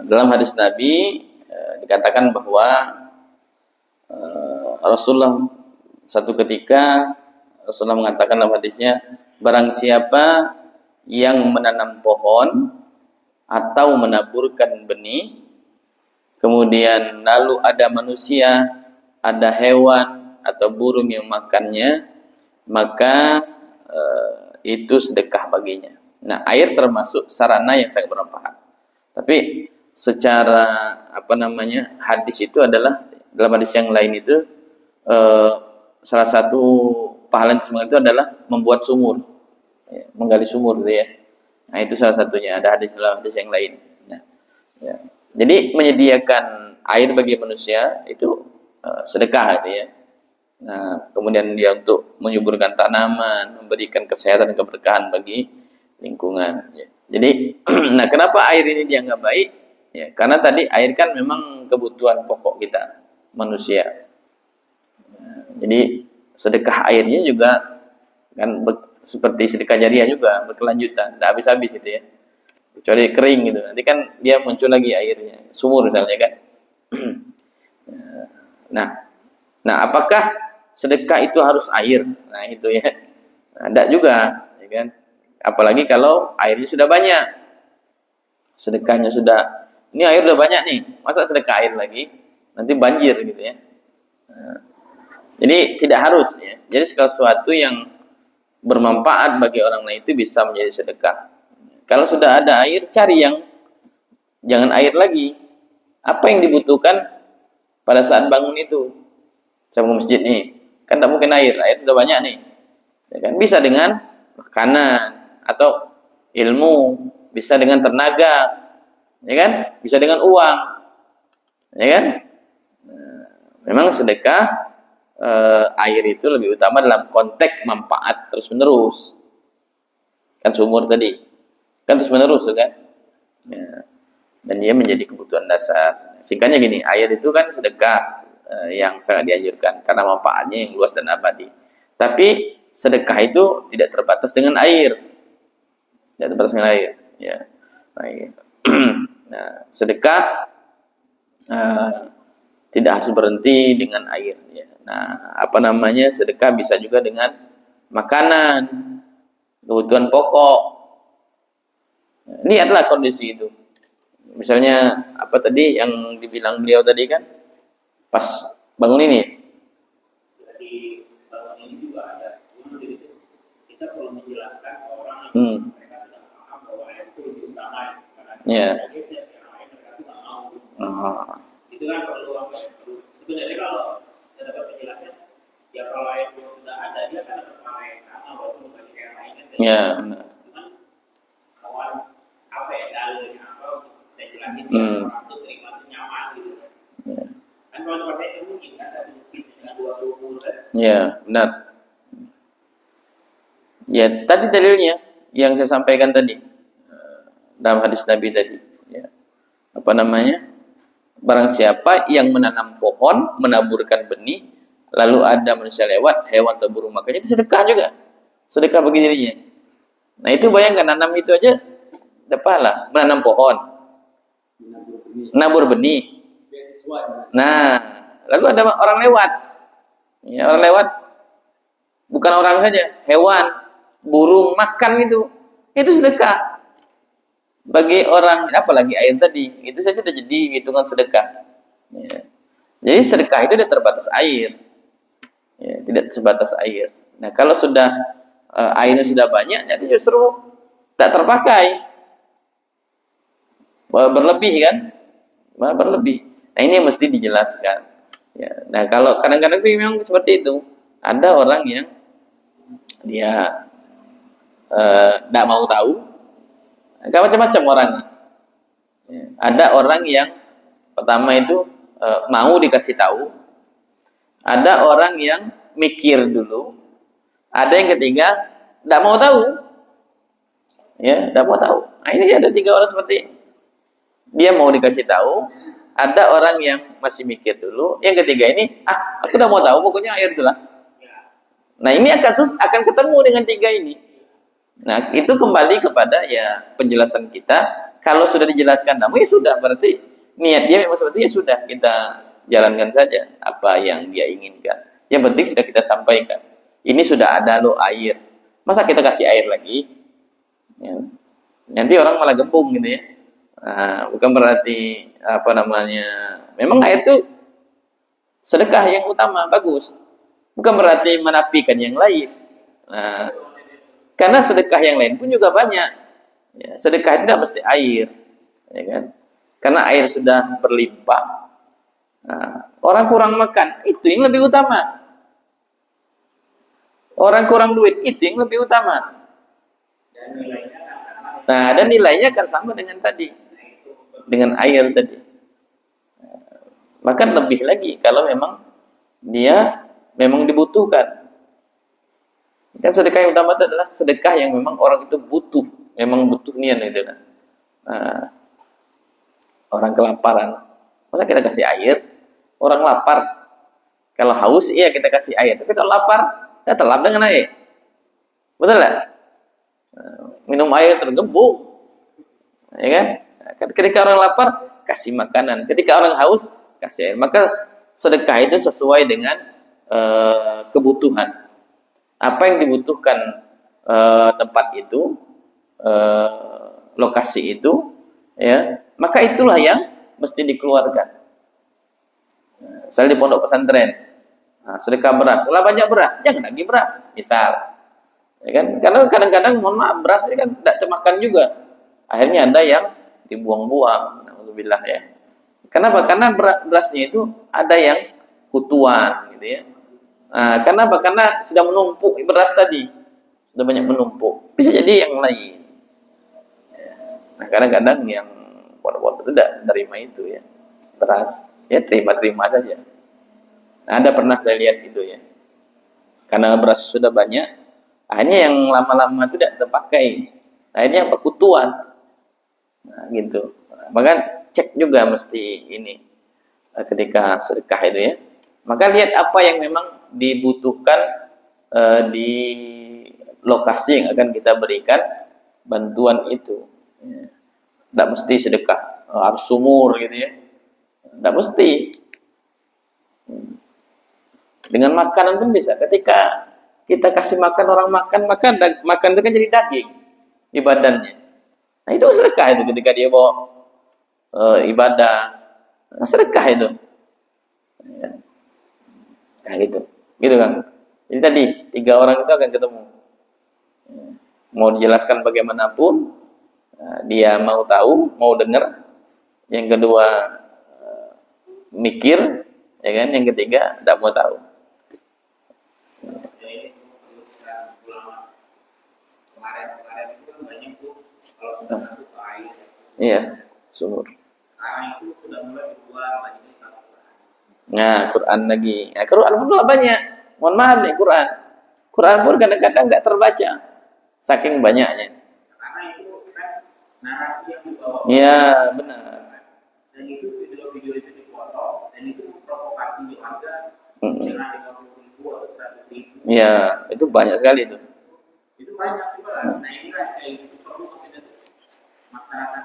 Dalam hadis Nabi dikatakan bahwa Rasulullah satu ketika Rasulullah mengatakan dalam hadisnya, barang siapa yang menanam pohon atau menaburkan benih, kemudian lalu ada manusia, ada hewan atau burung yang makannya, maka itu sedekah baginya. Nah, air termasuk sarana yang sangat bermanfaat. Tapi secara hadis itu adalah, dalam hadis yang lain itu salah satu pahala yang itu adalah membuat sumur, ya, menggali sumur gitu ya. Nah, itu salah satunya, ada hadis yang lain. Nah, ya. Jadi menyediakan air bagi manusia itu sedekah gitu ya. Nah, kemudian dia untuk menyuburkan tanaman, memberikan kesehatan dan keberkahan bagi lingkungan. Ya. Jadi, nah kenapa air ini dianggap baik? Ya, karena tadi air kan memang kebutuhan pokok kita manusia. Nah, jadi sedekah airnya juga kan seperti sedekah jariah juga berkelanjutan, tidak habis-habis itu ya. Kecuali kering gitu, nanti kan dia muncul lagi airnya, sumur misalnya kan. Nah, apakah sedekah itu harus air? Nah, itu ya. Nah, tidak juga, ya kan? Apalagi kalau airnya sudah banyak. Sedekahnya sudah, ini air udah banyak nih, masa sedekah air lagi? Nanti banjir gitu ya. Nah, jadi tidak harus ya. Jadi segala sesuatu yang bermanfaat bagi orang lain itu bisa menjadi sedekah. Kalau sudah ada air, cari yang jangan air lagi. Apa yang dibutuhkan pada saat bangun itu? Saya bangun masjid nih, kan tidak mungkin air sudah banyak nih. Ya kan? Bisa dengan makanan atau ilmu, bisa dengan tenaga, ya kan? Bisa dengan uang, ya kan? Nah, memang sedekah air itu lebih utama dalam konteks manfaat terus menerus. Kan sumur tadi, kan terus menerus kan? Ya. Dan dia menjadi kebutuhan dasar. Singkatnya gini, air itu kan sedekah yang sangat dianjurkan karena manfaatnya yang luas dan abadi. Tapi sedekah itu tidak terbatas dengan air. Tidak terbatas dengan air. Ya. Nah, sedekah tidak harus berhenti dengan air. Ya. Nah, sedekah bisa juga dengan makanan, kebutuhan pokok. Ini adalah kondisi itu. Misalnya apa tadi yang dibilang beliau tadi kan, pas bangun ini. Jadi bangun ini juga ada. Kita perlu menjelaskan ke orang yang mereka tidak paham bahwa air itu lebih utama. Karena dia siap yang lain mereka itu tidak mau. Itu kan perlu sebenarnya kalau saya dapat penjelasan, ya kalau air itu tidak ada dia kan ada pahala yang sama walaupun bagi yang lain kan. Ya, benar. Cuman kawan apa ya dalilnya apa saya jelasin orang itu terima itu nyaman gitu kan. Ya. Kan kalau pakai itu mungkin kan satu masjid dengan 2 suku kan. Ya, benar. Ya, tadi dalilnya yang saya sampaikan tadi dalam hadis Nabi tadi. Ya. Barang siapa yang menanam pohon, menaburkan benih, lalu ada manusia lewat, hewan atau burung makannya, itu sedekah juga. Sedekah bagi dirinya. Nah, itu bayangkan, nanam itu aja ada pahala. Menanam pohon, menabur benih. Nah, lalu ada orang lewat. Ya, orang lewat, bukan orang saja, hewan, burung makan itu sedekah. Bagi orang, apalagi air tadi, itu saja sudah jadi hitungan sedekah. Ya. Jadi sedekah itu tidak terbatas air. Ya, tidak sebatas air. Nah, kalau sudah airnya sudah banyak, jadi justru tak terpakai. Berlebih kan? Berlebih. Nah, ini yang mesti dijelaskan. Ya. Nah, kalau kadang-kadang itu memang seperti itu. Ada orang yang dia tidak mau tahu. Gak macam-macam orangnya. Ya. Ada orang yang pertama itu mau dikasih tahu. Ada orang yang mikir dulu. Ada yang ketiga tidak mau tahu. Ya, tidak mau tahu. Nah, ini ada 3 orang seperti ini. Dia mau dikasih tahu. Ada orang yang masih mikir dulu. Yang ketiga ini, aku tidak mau tahu. Pokoknya air itulah. Nah, ini akan ketemu dengan 3 ini. Nah, itu kembali kepada ya penjelasan kita. kalau sudah dijelaskan namu ya sudah, berarti niat dia memang seperti ya sudah, kita jalankan saja apa yang dia inginkan. Yang penting sudah kita sampaikan. Ini sudah ada loh air. Masa kita kasih air lagi? Ya. Nanti orang malah gembung gitu ya. Nah, bukan berarti apa namanya. Memang air itu sedekah yang utama, bagus. Bukan berarti menafikan yang lain. Nah, karena sedekah yang lain pun juga banyak. Ya, sedekah itu tidak mesti air, ya kan? Karena air sudah berlimpah. Nah, orang kurang makan, itu yang lebih utama. Orang kurang duit, itu yang lebih utama. Nah, dan nilainya akan sama dengan tadi, dengan air tadi. Maka lebih lagi kalau memang dia memang dibutuhkan. Kan sedekah yang utama itu adalah sedekah yang memang orang itu butuh, memang butuh niat itu. Nah, orang kelaparan, masa kita kasih air? Orang lapar, kalau haus iya kita kasih air, tapi kalau lapar, kita telap dengan air. Betul nggak? Minum air tergembung, ya kan? Ketika orang lapar, kasih makanan. Ketika orang haus, kasih air. Maka sedekah itu sesuai dengan kebutuhan. Apa yang dibutuhkan tempat itu, lokasi itu, ya, maka itulah yang mesti dikeluarkan. Misalnya di pondok pesantren, nah, sedekah beras, kalau banyak beras, jangan lagi beras, misal, ya kan? Karena kadang-kadang, mohon maaf, beras ini kan tidak termakan juga, akhirnya ada yang dibuang-buang, alhamdulillah ya. Kenapa? Karena berasnya itu ada yang kutuan, gitu ya. Nah, kenapa? Karena sudah menumpuk beras tadi, sudah banyak menumpuk. Bisa jadi yang lain. Nah, kadang-kadang yang pondok-pondok itu tidak menerima itu ya, beras. Ya terima-terima saja. Nah, ada pernah saya lihat gitu ya. Karena beras sudah banyak, akhirnya yang lama-lama itu tidak terpakai. Akhirnya perkutuan. Nah, gitu. Maka cek juga mesti ini ketika sedekah itu ya. Maka lihat apa yang memang dibutuhkan di lokasi yang akan kita berikan bantuan itu. Tidak mesti sedekah harus sumur gitu ya. Tidak mesti. Dengan makanan pun bisa. Ketika kita kasih makan orang makan, maka makan itu kan jadi daging di badannya. Nah itu sedekah itu ketika dia bawa ibadah. Nah, sedekah itu. Nah gitu. Gitu kan. Jadi tadi 3 orang itu akan ketemu. Mau dijelaskan bagaimanapun, dia mau tahu, mau dengar. Yang kedua mikir, ya kan? Yang ketiga tidak mau tahu. Iya, sumur. Nah, Quran lagi. Nah, Quran pun banyak. Mohon maaf nih Quran. Quran pun kadang-kadang nggak terbaca, saking banyaknya. Karena itu kan narasi yang dibawa. Iya, benar. Dan itu video-video itu dipotong dan itu provokasi warga dengan 50.000 atau 100.000. Iya, itu banyak sekali itu. Itu banyak juga. Nah inilah itu perlu masyarakat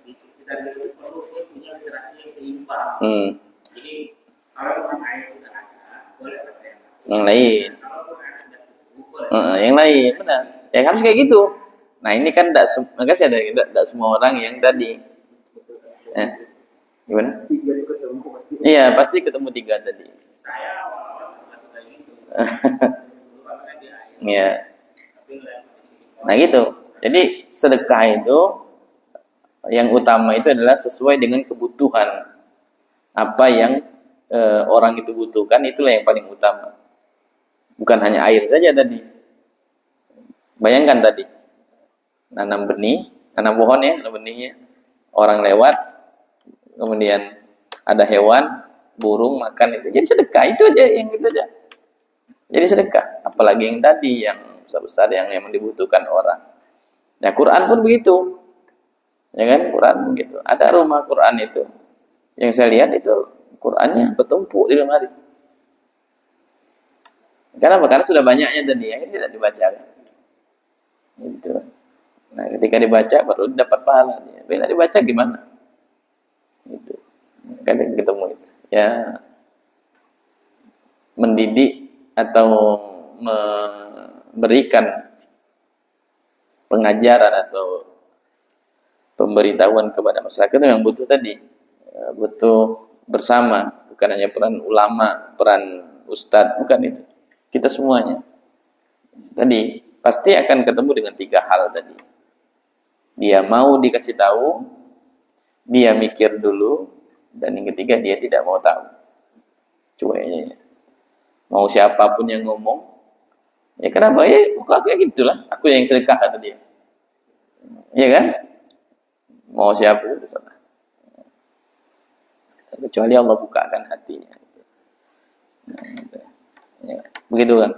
di sekitar itu perlu punya literasi yang seimbang. Jadi kalau memang air sudah ada, boleh pakai yang lain. Kalau air sudah cukup, boleh. Yang lain, benar. Ya harus kayak gitu. Nah ini kan tidak semua orang yang tadi. Gimana? 3 ketemu pasti. Iya, pasti ketemu 3 tadi. Saya awal-awal kayak gitu. Iya. Nah gitu. Jadi sedekah itu yang utama itu adalah sesuai dengan kebutuhan. Apa yang orang itu butuhkan, itulah yang paling utama. Bukan hanya air saja tadi. Bayangkan tadi, nanam benih, nanam pohon ya, nanam benihnya. Orang lewat, kemudian ada hewan, burung makan itu. Jadi sedekah, itu aja yang itu aja. Jadi sedekah. Apalagi yang tadi, yang besar-besar yang memang dibutuhkan orang. Nah, Quran pun begitu. Ya kan, Quran begitu. Ada rumah Quran itu. Yang saya lihat itu Qurannya bertumpuk di lemari. Kenapa? Karena sudah banyaknya tadi yang tidak dibacakan. Gitu. Nah, ketika dibaca baru dapat pahala. Bila dibaca gimana? Itu. Kadang ketemu itu. Ya, mendidik atau memberikan pengajaran atau pemberitahuan kepada masyarakat itu yang butuh tadi, butuh bersama, bukan hanya peran ulama, peran ustadz, bukan itu. Kita semuanya. Tadi pasti akan ketemu dengan 3 hal tadi. Dia mau dikasih tahu, dia mikir dulu, dan yang ketiga dia tidak mau tahu. Cueknya. Mau siapapun yang ngomong, ya kenapa? Ya kayak gitulah. Aku yang sedekah kata dia. Iya kan? Mau siapa itu salah. Kecuali Allah bukakan hatinya. Begitu kan?